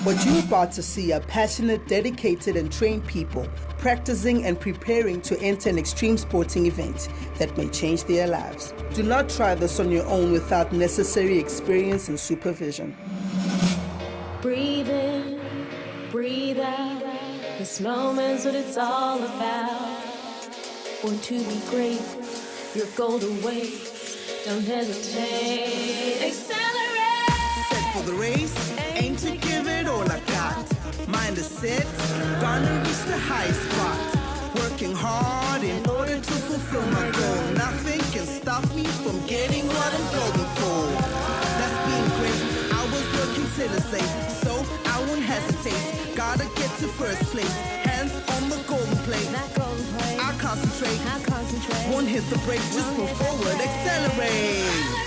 What you're about to see are passionate, dedicated, and trained people practicing and preparing to enter an extreme sporting event that may change their lives. Do not try this on your own without necessary experience and supervision. Breathe in, breathe out. This moment's what it's all about. Born to be great, your goal to wait. Don't hesitate. Accelerate! Set for the race, aim to give it all I got. Mind is set, gonna reach the high spot. Working hard in order to fulfill my goal. Nothing can stop me from getting what I'm going for. That's being great, I was working tirelessly, so I won't hesitate. Gotta get to first place, hands on the golden plate. I'll concentrate, won't hit the brake, just move forward, accelerate.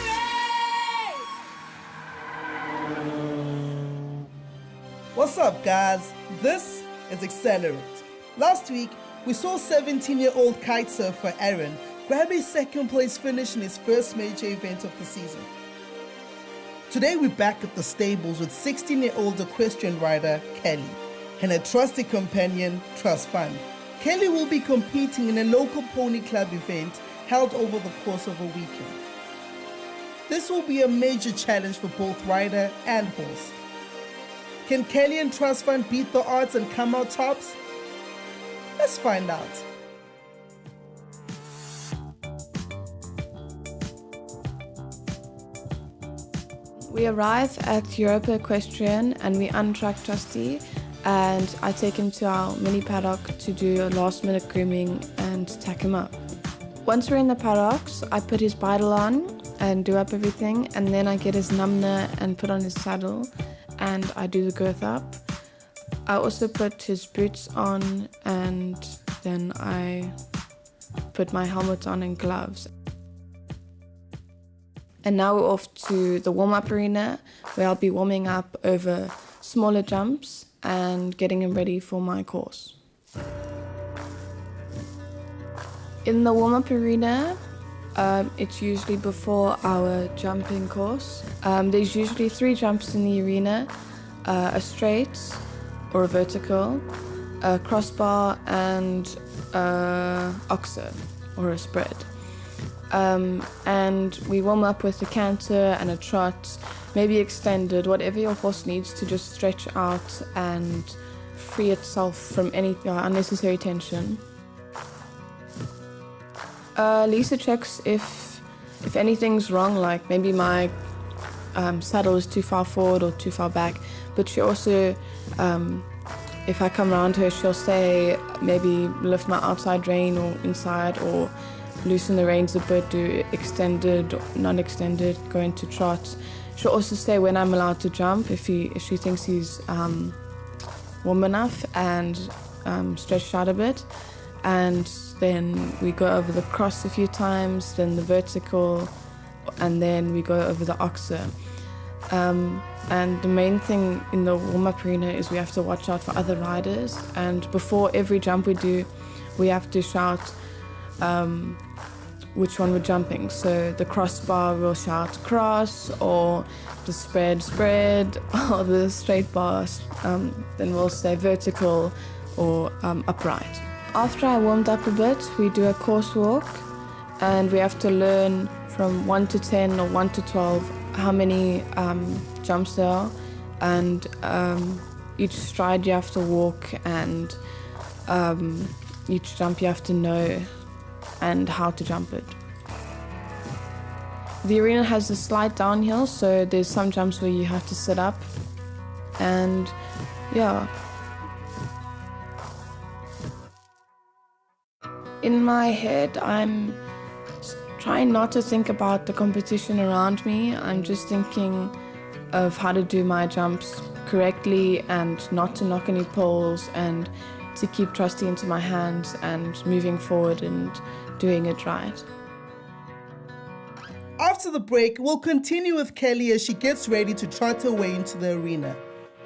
What's up, guys? This is Xcellerate. Last week, we saw 17-year-old kite surfer Aaron grab a second-place finish in his first major event of the season. Today, we're back at the stables with 16-year-old equestrian rider Kelly and her trusted companion, Trustfund. Kelly will be competing in a local pony club event held over the course of a weekend. This will be a major challenge for both rider and horse. Can Kelly and Trustfund beat the odds and come out tops? Let's find out. We arrive at Europa Equestrian and we untrack Trusty, and I take him to our mini paddock to do a last minute grooming and tack him up. Once we're in the paddocks, I put his bridle on and do up everything, and then I get his numner and put on his saddle and I do the girth up. I also put his boots on and then I put my helmet on and gloves. And now we're off to the warm-up arena where I'll be warming up over smaller jumps and getting him ready for my course. In the warm-up arena, it's usually before our jumping course. There's usually 3 jumps in the arena, a straight or a vertical, a crossbar and a oxer or a spread. And we warm up with a canter and a trot, maybe extended, whatever your horse needs to just stretch out and free itself from any unnecessary tension. Lisa checks if anything's wrong, like maybe my saddle is too far forward or too far back, but she also, if I come around her, she'll say maybe lift my outside rein or inside, or loosen the reins a bit, do extended, non-extended, go into trot. She'll also say when I'm allowed to jump, if she thinks he's warm enough and stretched out a bit. And then we go over the cross a few times, then the vertical, and then we go over the oxer. And the main thing in the warm-up arena is we have to watch out for other riders, and before every jump we do, we have to shout which one we're jumping. So the crossbar will shout cross, or the spread, or the straight bar, then we'll say vertical or upright. After I warmed up a bit, we do a course walk, and we have to learn from 1 to 10 or 1 to 12 how many jumps there are, and each stride you have to walk, and each jump you have to know and how to jump it. The arena has a slight downhill, so there's some jumps where you have to sit up, and yeah. In my head, I'm trying not to think about the competition around me. I'm just thinking of how to do my jumps correctly and not to knock any poles, and to keep Trusty into my hands and moving forward and doing it right. After the break, we'll continue with Kelly as she gets ready to trot her way into the arena.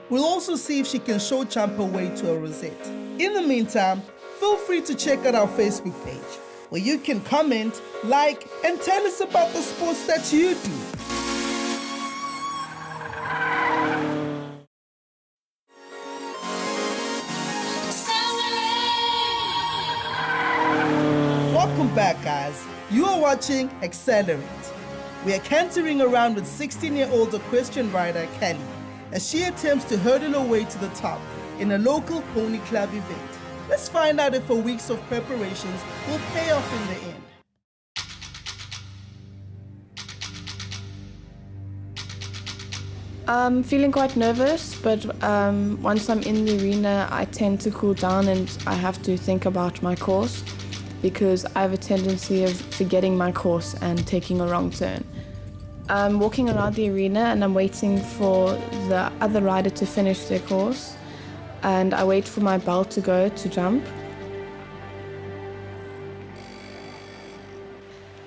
We'll also see if she can show jump her way to a rosette. In the meantime, feel free to check out our Facebook page, where you can comment, like, and tell us about the sports that you do. Welcome back, guys. You are watching Xcellerate. We are cantering around with 16-year-old equestrian rider Kelly as she attempts to hurdle her way to the top in a local pony club event. Let's find out if her weeks of preparations will pay off in the end. I'm feeling quite nervous, but once I'm in the arena, I tend to cool down and I have to think about my course because I have a tendency of forgetting my course and taking a wrong turn. I'm walking around the arena and I'm waiting for the other rider to finish their course, and I wait for my bell to go to jump.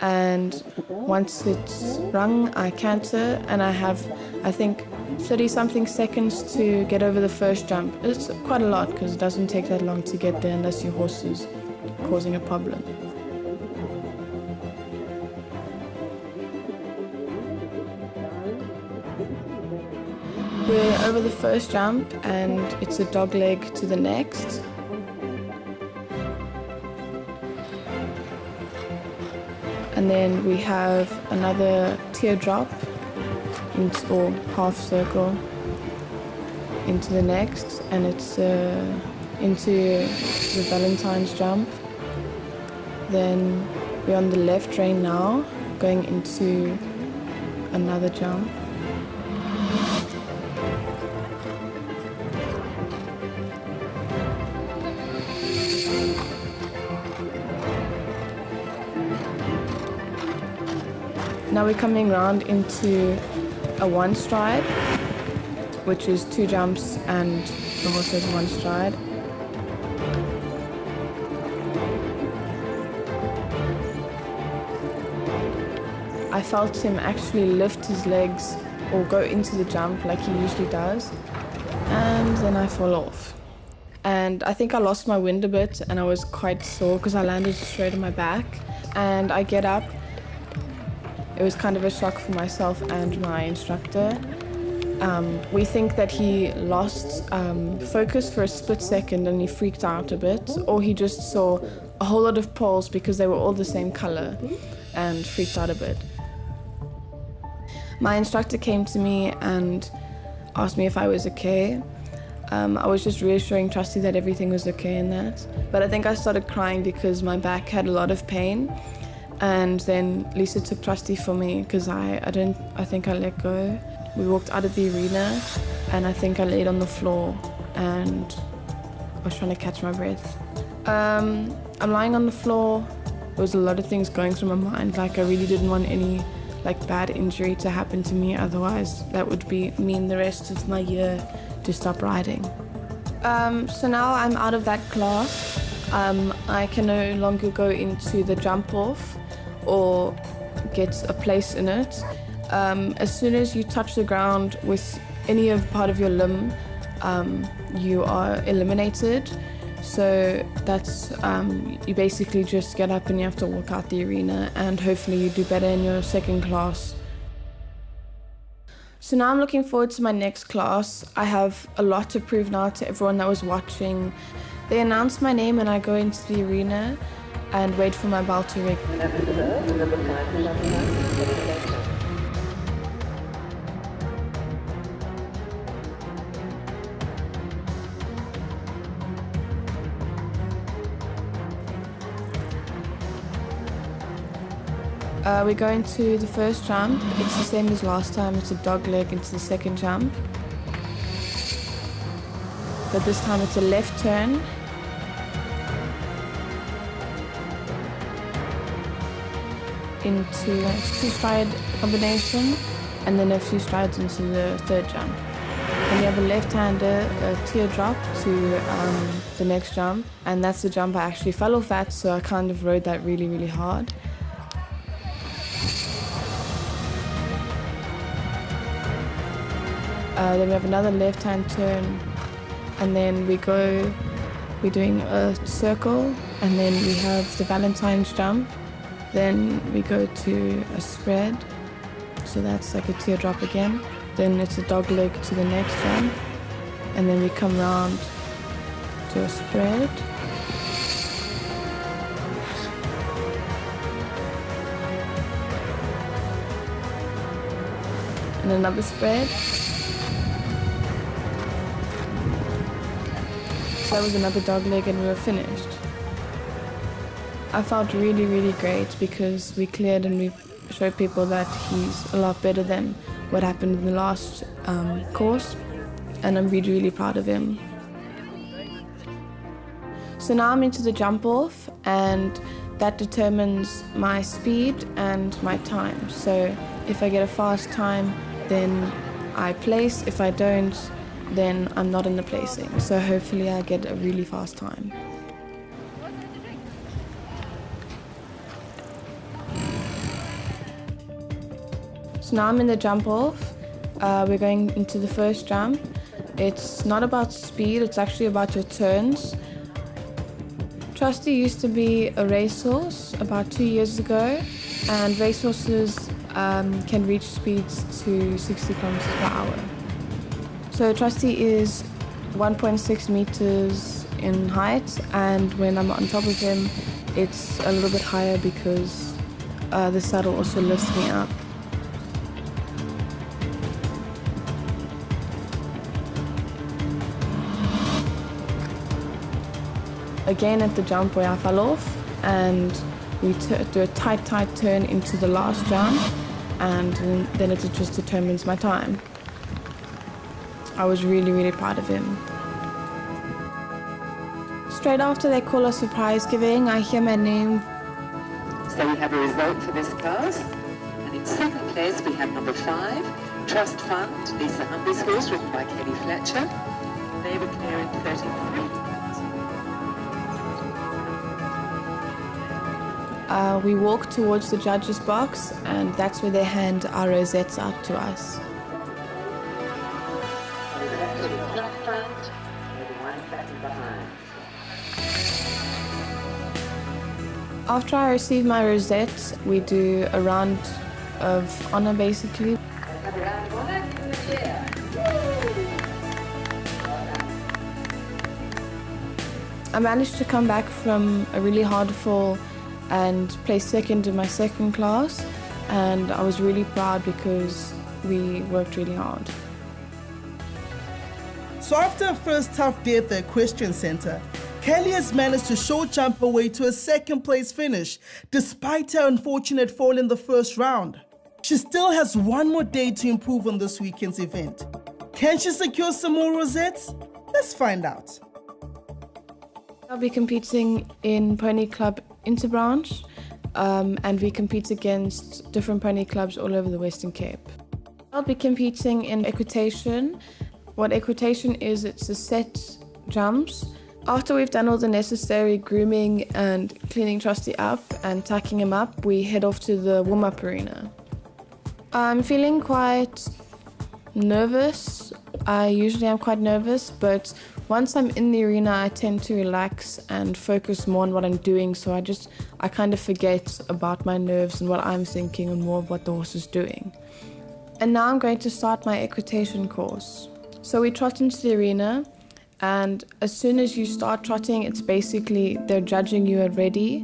And once it's rung, I canter, and I have, I think, 30-something seconds to get over the first jump. It's quite a lot because it doesn't take that long to get there unless your horse is causing a problem. We're over the first jump and it's a dog leg to the next. And then we have another teardrop or half circle into the next, and it's into the Valentine's jump. Then we're on the left rein now, going into another jump. Now we're coming round into a one stride, which is 2 jumps and the horse has 1 stride. I felt him actually lift his legs or go into the jump like he usually does, and then I fall off. And I think I lost my wind a bit and I was quite sore because I landed straight on my back, and I get up. It was kind of a shock for myself and my instructor. We think that he lost focus for a split second and he freaked out a bit, or he just saw a whole lot of poles because they were all the same color and freaked out a bit. My instructor came to me and asked me if I was okay. I was just reassuring Trusty that everything was okay in that. But I think I started crying because my back had a lot of pain. And then Lisa took Trusty for me because I think I let go. We walked out of the arena and I think I laid on the floor and was trying to catch my breath. I'm lying on the floor. There was a lot of things going through my mind. Like I really didn't want any bad injury to happen to me, otherwise that would mean the rest of my year to stop riding. So now I'm out of that class. I can no longer go into the jump off or get a place in it. As soon as you touch the ground with any part of your limb, you are eliminated. So that's, you basically just get up and you have to walk out the arena, and hopefully you do better in your second class. So now I'm looking forward to my next class. I have a lot to prove now to everyone that was watching. They announce my name and I go into the arena and wait for my bell to ring. We go into the first jump. It's the same as last time. It's a dog leg into the second jump. But this time it's a left turn. Into a 2-stride combination, and then a few strides into the third jump. Then you have a left-hander, a teardrop to the next jump, and that's the jump I actually fell off at, so I kind of rode that really, really hard. Then we have another left-hand turn, and then we're doing a circle, and then we have the Valentine's jump. Then we go to a spread, so that's like a teardrop again. Then it's a dog leg to the next jump, and then we come round to a spread. and another spread. So that was another dog leg and we were finished. I felt really, really great because we cleared and we showed people that he's a lot better than what happened in the last course, and I'm really, really proud of him. So now I'm into the jump off, and that determines my speed and my time. So if I get a fast time, then I place. If I don't, then I'm not in the placing. So hopefully I get a really fast time. So now I'm in the jump off. We're going into the first jump. It's not about speed, it's actually about your turns. Trusty used to be a racehorse about 2 years ago, and racehorses can reach speeds to 60 kilometers per hour. So Trusty is 1.6 meters in height, and when I'm on top of him, it's a little bit higher because the saddle also lifts me up. Again at the jump where I fell off, and we do a tight turn into the last jump, and then it just determines my time. I was really, really proud of him. Straight after they call us surprise giving, I hear my name. So we have a result for this class, and in second place we have number 5, Trustfund, Lisa Humby's horse, ridden by Kelly Fletcher. They were clear in 33. We walk towards the judges' box, and that's where they hand our rosettes out to us. After I receive my rosette, we do a round of honor basically. I managed to come back from a really hard fall and place second in my second class, and I was really proud because we worked really hard. So after a first tough day at the Equestrian Center, Kelly has managed to show jump her way to a second place finish despite her unfortunate fall in the first round. She still has one more day to improve on this weekend's event. Can she secure some more rosettes? Let's find out. I'll be competing in Pony Club Interbranch, and we compete against different pony clubs all over the Western Cape. I'll be competing in equitation. What equitation is, it's a set jumps. After we've done all the necessary grooming and cleaning Trusty up and tucking him up, we head off to the warm-up arena. I'm feeling quite nervous. I usually am quite nervous, but once I'm in the arena, I tend to relax and focus more on what I'm doing, so I kind of forget about my nerves and what I'm thinking and more of what the horse is doing. And now I'm going to start my equitation course. So we trot into the arena, and as soon as you start trotting, it's basically they're judging you already.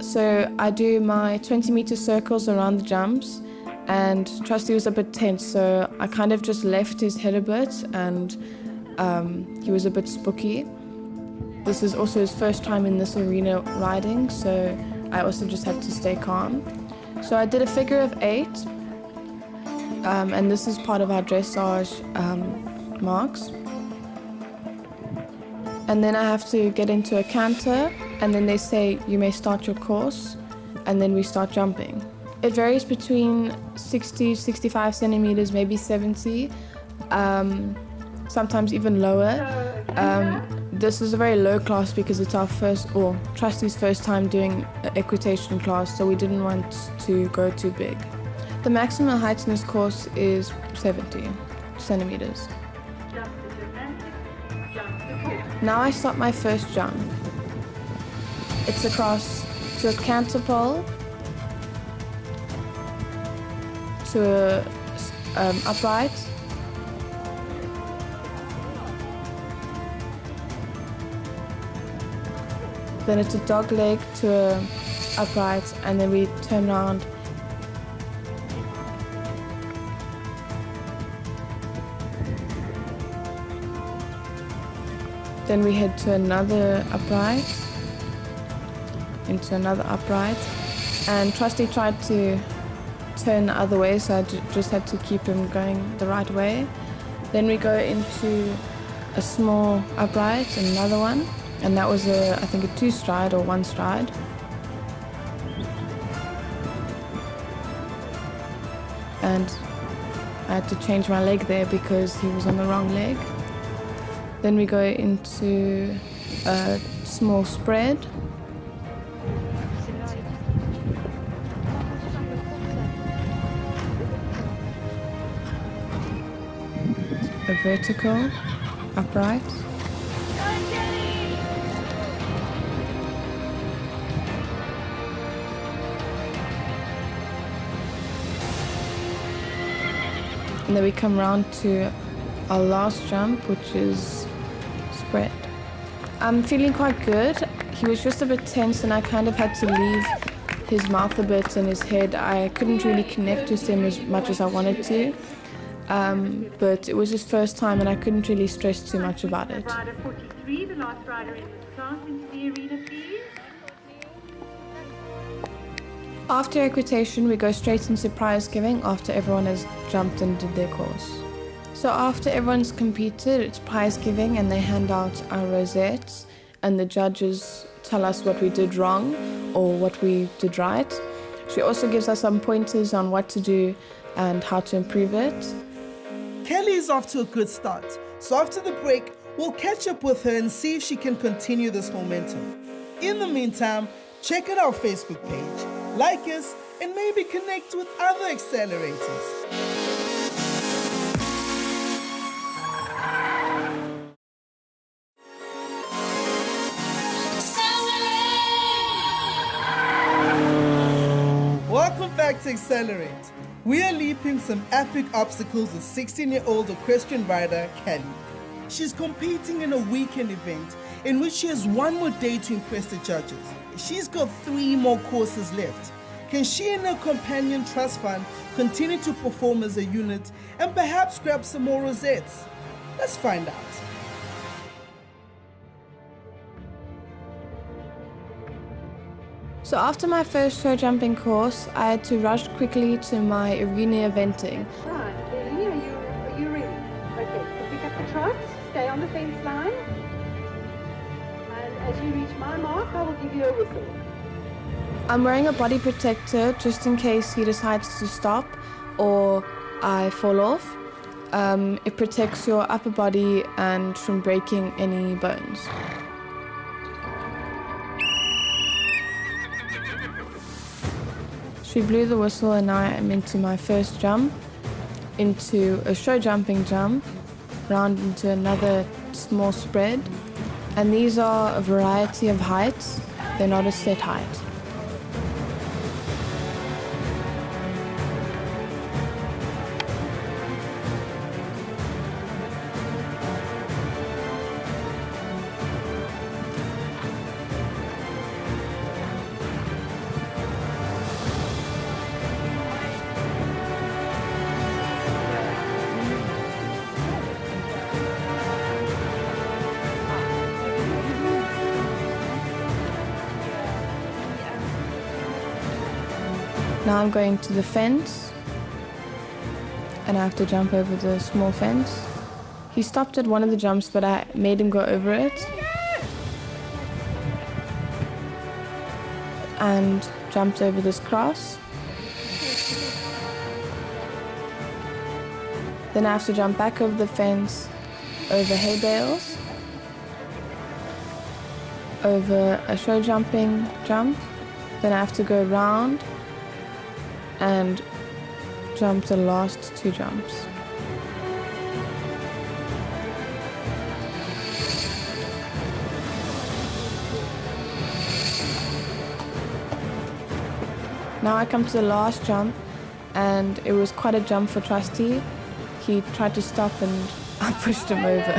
So I do my 20-meter circles around the jumps, and Trusty was a bit tense, so I kind of just left his head a bit, and he was a bit spooky. This is also his first time in this arena riding, so I also just had to stay calm. So I did a figure of 8, and this is part of our dressage marks. And then I have to get into a canter, and then they say you may start your course, and then we start jumping. It varies between 60, 65 centimeters, maybe 70. Sometimes even lower. This is a very low class because it's our Trusty's first time doing an equitation class, so we didn't want to go too big. The maximum height in this course is 70 centimeters. Now I start my first jump. It's across to a canter pole, to a upright, then it's a dog leg to a upright, and then we turn around. Then we head to another upright, into another upright, and Trusty tried to turn the other way, so I just had to keep him going the right way. Then we go into a small upright and another one, and that was I think a 2 stride or 1 stride. And I had to change my leg there because he was on the wrong leg. Then we go into a small spread. A vertical upright. And then we come round to our last jump, which is spread. I'm feeling quite good. He was just a bit tense and I kind of had to leave his mouth a bit and his head. I couldn't really connect with him as much as I wanted to. But it was his first time and I couldn't really stress too much about it. Rider 43, the last rider in this class, into the arena, please. After equitation, we go straight into prize giving after everyone has jumped and did their course. So after everyone's competed, it's prize giving and they hand out our rosettes and the judges tell us what we did wrong or what we did right. She also gives us some pointers on what to do and how to improve it. Kelly is off to a good start, so after the break, we'll catch up with her and see if she can continue this momentum. In the meantime, check out our Facebook page, like us, and maybe connect with other accelerators. Welcome back to Xcellerate. We are leaping some epic obstacles with 16-year-old equestrian rider Kelly. She's competing in a weekend event in which she has one more day to impress the judges. She's got 3 more courses left. Can she and her companion Trustfund continue to perform as a unit and perhaps grab some more rosettes? Let's find out. So after my first show jumping course, I had to rush quickly to my arena eventing. Right, Kelly, are you ready? Okay, so pick up the trot, stay on the fence line. And as you reach my mark, I will give you a whistle. I'm wearing a body protector just in case he decides to stop or I fall off. It protects your upper body and from breaking any bones. She blew the whistle and now I'm into my first jump, into a show jumping jump, round into another small spread. And these are a variety of heights, they're not a set height. Now I'm going to the fence and I have to jump over the small fence. He stopped at one of the jumps but I made him go over it and jumped over this cross. Then I have to jump back over the fence, over hay bales, over a show jumping jump. Then I have to go round and jump the last 2 jumps. Now I come to the last jump and it was quite a jump for Trusty. He tried to stop and I pushed him over.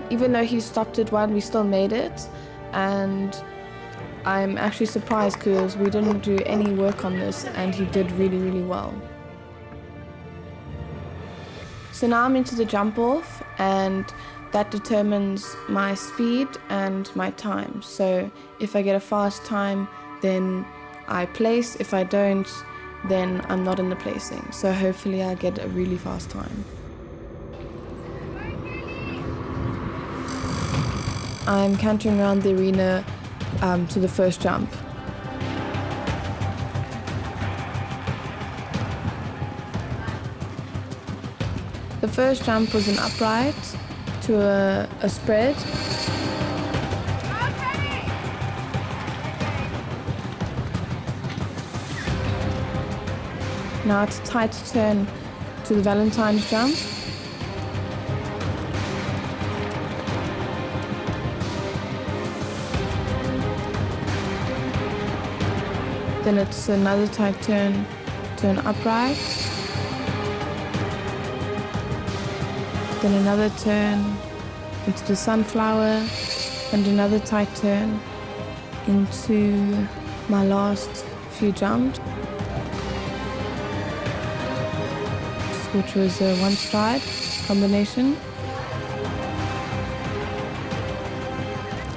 Even though he stopped at 1, we still made it, and I'm actually surprised because we didn't do any work on this and he did really, really well. So now I'm into the jump off, and that determines my speed and my time. So if I get a fast time, then I place. If I don't, then I'm not in the placing. So hopefully I get a really fast time. I'm cantering around the arena to the first jump. The first jump was an upright to a spread. Now it's a tight turn to the Valentine's jump. Then it's another tight turn to an upright. Then another turn into the sunflower, and another tight turn into my last few jumps, which was a one stride combination.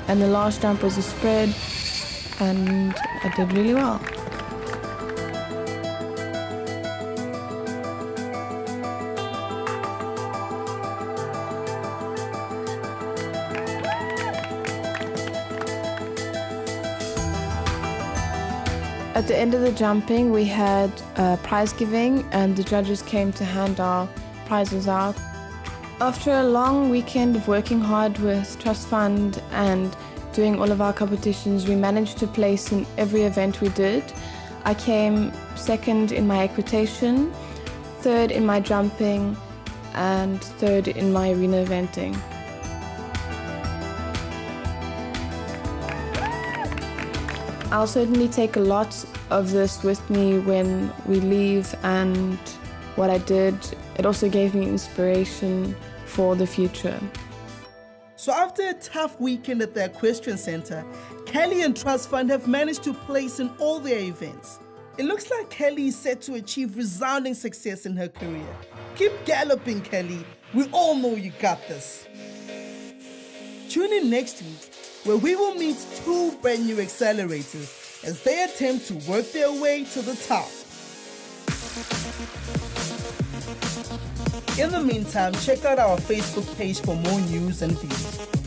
And the last jump was a spread, and I did really well. At the end of the jumping, we had prize giving, and the judges came to hand our prizes out. After a long weekend of working hard with Trustfund and doing all of our competitions, we managed to place in every event we did. I came second in my equitation, third in my jumping, and third in my arena eventing. I'll certainly take a lot of this with me when we leave, and what I did, it also gave me inspiration for the future. So after a tough weekend at the Equestrian Center, Kelly and Trustfund have managed to place in all their events. It looks like Kelly is set to achieve resounding success in her career. Keep galloping, Kelly. We all know you got this. Tune in next week, where we will meet two brand new accelerators as they attempt to work their way to the top. In the meantime, check out our Facebook page for more news and views.